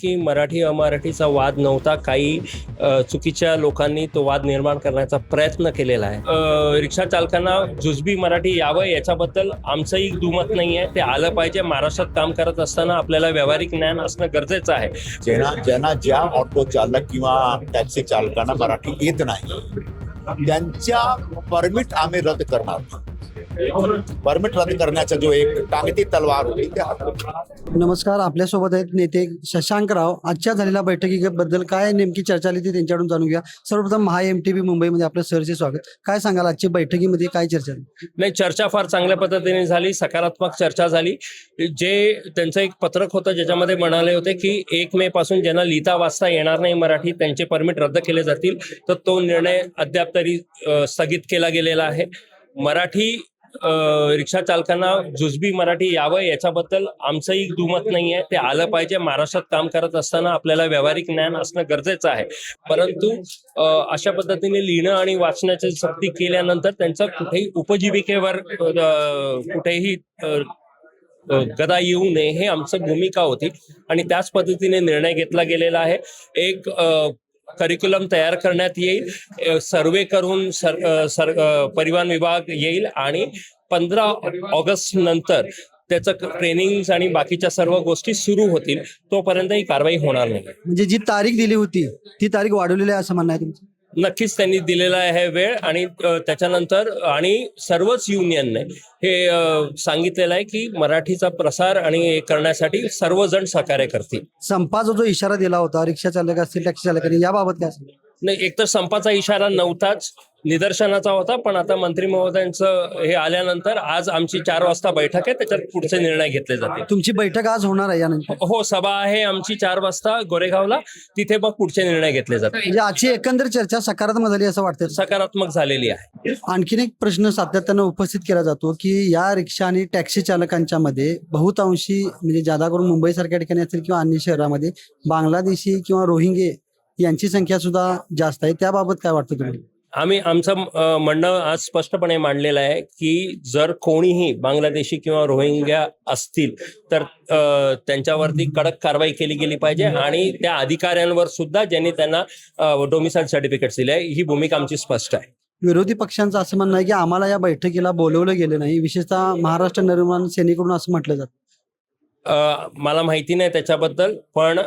की मराठी अमराठीचा वाद नव्हता. काही चुकीच्या लोकांनी तो वाद निर्माण करण्याचा प्रयत्न केलेला आहे. रिक्षा चालकांना जुजबी मराठी यावं याच्याबद्दल आमचंही दुमत नाही आहे. ते आलं पाहिजे. महाराष्ट्रात काम करत असताना आपल्याला व्यावहारिक ज्ञान असणं गरजेचं आहे. ज्यांना ज्या ऑटो चालक किंवा टॅक्सी चालकांना मराठी येत नाही त्यांच्या परमिट आम्ही रद्द करणार. परमिट रद्द करण्याचा जो एक टांगती तलवार होती ते हटवली. नमस्कार, आपल्यासोबत आहेत नेते शशांकराव. आजच्या झालेल्या बैठकीबद्दल काय नेमकी चर्चा झाली ती त्यांच्याकडून जाणून घ्या. सर्वप्रथम MHA-MTB मुंबईमध्ये आपलं सरचे स्वागत. काय सांगाल आजच्या बैठकीमध्ये काय चर्चा झाली? नाही, चर्चा फार चांगल्या पद्धतीने झाली. सकारात्मक चर्चा झाली. जे त्यांचं एक पत्रक होतं ज्याच्यामध्ये म्हणाले होते की 1 मे पासून ज्यांना लिहिता वाचता येणार नाही मराठी त्यांचे परमिट रद्द केले जातील. तर तो निर्णय अद्याप तरी स्थगित केला गेलेला आहे. मराठी रिक्षा चालकांना जुजबी मराठी यावं याच्याबद्दल आमचंही दुमत नाही आहे. ते आलं पाहिजे. महाराष्ट्रात काम करत असताना आपल्याला व्यावहारिक ज्ञान असणं गरजेचं आहे. परंतु अशा पद्धतीने लिहिणं आणि वाचण्याची सक्ती केल्यानंतर त्यांचा कुठेही उपजीविकेवर कुठेही गदा येऊ नये हे आमचं भूमिका होती आणि त्याच पद्धतीने निर्णय घेतला गेलेला आहे. एक करिक्युलम तयार करण्यात येईल. सर्वे करून परिवहन विभाग येईल आणि 15 ऑगस्ट नंतर त्याचं ट्रेनिंग आणि बाकीच्या सर्व गोष्टी सुरू होतील. तोपर्यंत ही कारवाई होणार नाही. म्हणजे जी तारीख दिली होती ती तारीख वाढवलेली आहे असं म्हणणं आहे तुमचं? नक्कीच त्यांनी दिलेला आहे वेळ आणि त्याच्यानंतर आणि सर्वच युनियनने हे सांगितलेलं आहे की मराठीचा प्रसार आणि करण्यासाठी सर्वजण सहकार्य करतील. संपाचा जो इशारा दिला होता रिक्षा चालक असतील टॅक्सी चालकांनी याबाबत काय सांगाल? नाही, एकतर संपाचा इशारा नव्हताच, निदर्शनाचा होता. पण आता मंत्री महोदयांचं हे आल्यानंतर आज आमची 4 वाजता बैठक आहे. त्याच्यात पुढचे निर्णय घेतले जातील. तुमची बैठक आज होणार आहे यानंतर? हो, सभा आहे आमची 4 वाजता गोरेगावला. तिथे मग पुढचे निर्णय घेतले जातील. म्हणजे आजची एकंदर चर्चा सकारात्मक झाली असं वाटतं? सकारात्मक झालेली आहे. आणखीन एक प्रश्न सातत्यानं उपस्थित केला जातो की या रिक्षा आणि टॅक्सी चालकांच्या मध्ये बहुतांशी म्हणजे जादा करून मुंबई सारख्या ठिकाणी असेल किंवा अन्य शहरामध्ये बांगलादेशी किंवा रोहिंगे यांची संख्या सुद्धा जास्त आहे. त्याबाबत काय वाटतं तुम्हाला? आम्ही आमचं म्हणणं आज स्पष्टपणे मांडलेलं आहे की जर कोणीही बांगलादेशी किंवा रोहिंग्या असतील तर त्यांच्यावरती कडक कारवाई केली गेली पाहिजे आणि त्या अधिकाऱ्यांवर सुद्धा ज्यांनी त्यांना डोमिसाइल सर्टिफिकेट दिले आहे. ही भूमिका आमची स्पष्ट आहे. विरोधी पक्षांचं असं म्हणणं आहे की आम्हाला या बैठकीला बोलवलं गेलं नाही, विशेषतः महाराष्ट्र नवनिर्माण सेनेकडून असं म्हटलं जातं. मला माहिती नाही त्याच्याबद्दल, पण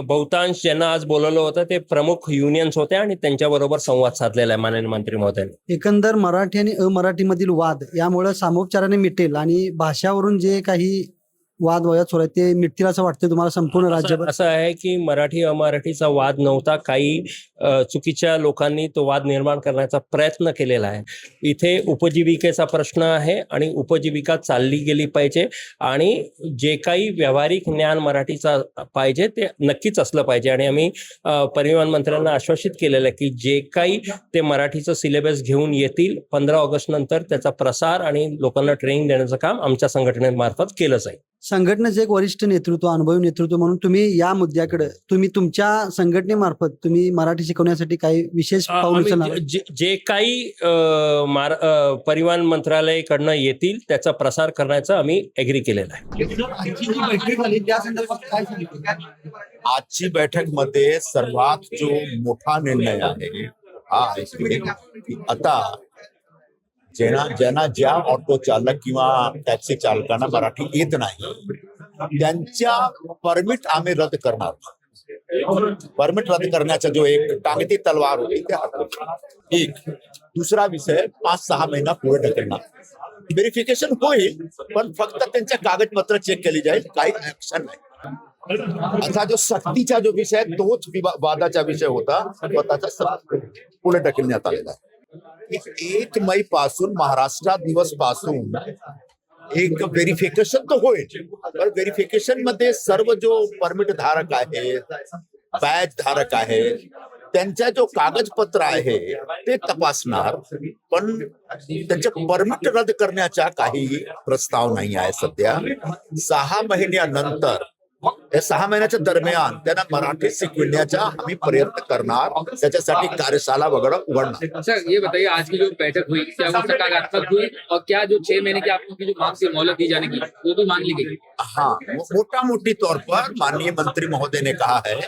बहुतांश ज्यांना आज बोलवलं होतं ते प्रमुख युनियन्स होते आणि त्यांच्याबरोबर संवाद साधलेला आहे माननीय मंत्री महोदयांनी. एकंदर मराठी आणि अमराठीमधील वाद यामुळे सामोपचाराने मिटेल आणि भाषावरून जे काही वाद वयात सुरू आहेत ते मिटतील असं वाटतं तुम्हाला संपूर्ण राज्यभर? असं आहे की मराठी अमराठीचा वाद नव्हता. काही चुकीच्या लोकांनी तो वाद निर्माण करण्याचा प्रयत्न केलेला आहे. इथे उपजीविकेचा प्रश्न आहे आणि उपजीविका चालली गेली पाहिजे आणि जे काही व्यावहारिक ज्ञान मराठीचा पाहिजे ते नक्कीच असलं पाहिजे. आणि आम्ही परिवहन मंत्र्यांना आश्वासित केलेलं आहे की जे काही ते मराठीचं सिलेबस घेऊन येतील 15 ऑगस्ट नंतर त्याचा प्रसार आणि लोकांना ट्रेनिंग देण्याचं काम आमच्या संघटनेमार्फत केलं जाईल. संघटनेचे एक वरिष्ठ नेतृत्व, अनुभवी नेतृत्व म्हणून तुम्ही या मुद्द्याकडे तुम्ही तुमच्या संघटनेमार्फत तुम्ही मराठी शिकवण्यासाठी काही विशेष पाऊल उचलणार? जे काही परिवहन मंत्रालयाकडनं येतील त्याचा प्रसार करण्याचं आम्ही एग्री केलेला आहे. आजची बैठक मध्ये सर्वात जो मोठा निर्णय आहे हा आहे की आता ज्यांना ज्या ऑटो चालक किंवा टॅक्सी चालकांना मराठी येत नाही त्यांच्या परमिट आम्ही रद्द करणार. परमिट रद्द करण्याचा जो एक टांगती तलवार होती ते हटवली. एक दुसरा विषय 5-6 महिना पुढे ढकलणार. व्हेरिफिकेशन होईल पण फक्त त्यांच्या कागदपत्र चेक केली जाईल, काही ऍक्शन नाही. असा जो सक्तीचा जो विषय तोच वादाचा विषय होता स्वतःचा पुढे ढकलण्यात आलेला आहे. 1 मे पासून महाराष्ट्र दिवस पासून एक व्हेरिफिकेशन तर होईल पण व्हेरिफिकेशन मध्ये सर्व जो परमिट धारक आहे, बॅच धारक आहे, त्यांच्या जो कागदपत्र आहे ते तपासणार. पण त्यांचे परमिट रद्द करण्याचा काही प्रस्ताव नाही आहे सध्या. 6 महिन्यानंतर या 6 महिन्याच्या दरम्यान त्यांना मराठी शिकविण्याचा आम्ही प्रयत्न करणार, त्याच्यासाठी कार्यशाला वगैरे उघडणार. सर ये बताइए, आज की जो बैठक हुई क्या वो सकारात्मक हुई, और क्या जो 6 महीने की आप लोगों की जो मांग थी मोहलत दी जाने की वो भी मान ली गई? हाँ, मोटा मोटी तौर पर माननीय मंत्री महोदय ने कहा है